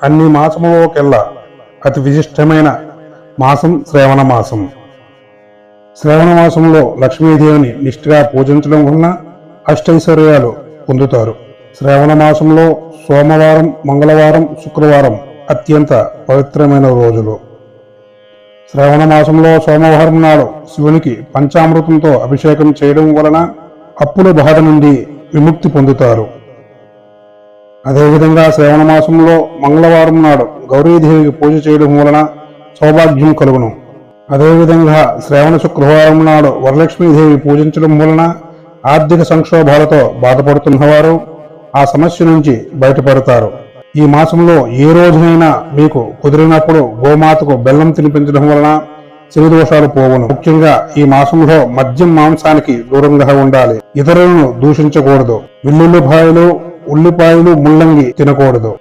అన్ని మాసములోకెల్లా అతి విశిష్టమైన మాసం శ్రావణ మాసం. శ్రావణ మాసంలో లక్ష్మీదేవిని నిష్ఠగా పూజించడం వలన అష్టైశ్వర్యాలు పొందుతారు. శ్రావణ మాసంలో సోమవారం, మంగళవారం, శుక్రవారం అత్యంత పవిత్రమైన రోజులు. శ్రావణ మాసంలో సోమవారం నాడు శివునికి పంచామృతంతో అభిషేకం చేయడం వలన అప్పుల బాధ నుండి విముక్తి పొందుతారు. అదేవిధంగా శ్రావణ మాసంలో మంగళవారం నాడు గౌరీదేవికి పూజ చేయడం వలన సౌభాగ్యం కలుగును. అదేవిధంగా శ్రావణ శుక్రవారం నాడు వరలక్ష్మీదేవి పూజించడం వలన ఆర్థిక సంక్షోభాలతో బాధపడుతున్నవారు ఆ సమస్య నుంచి బయటపడతారు. ఈ మాసంలో ఏ రోజునైనా మీకు కుదిరినప్పుడు గోమాతకు బెల్లం తినిపించడం వలన శని దోషాలు పోవును. ముఖ్యంగా ఈ మాసంలో మద్యం మాంసానికి దూరంగా ఉండాలి. ఇతరులను దూషించకూడదు. వెల్లుల్లిపాయలు, ఉల్లిపాయలు, ముల్లంగి తినకూడదు.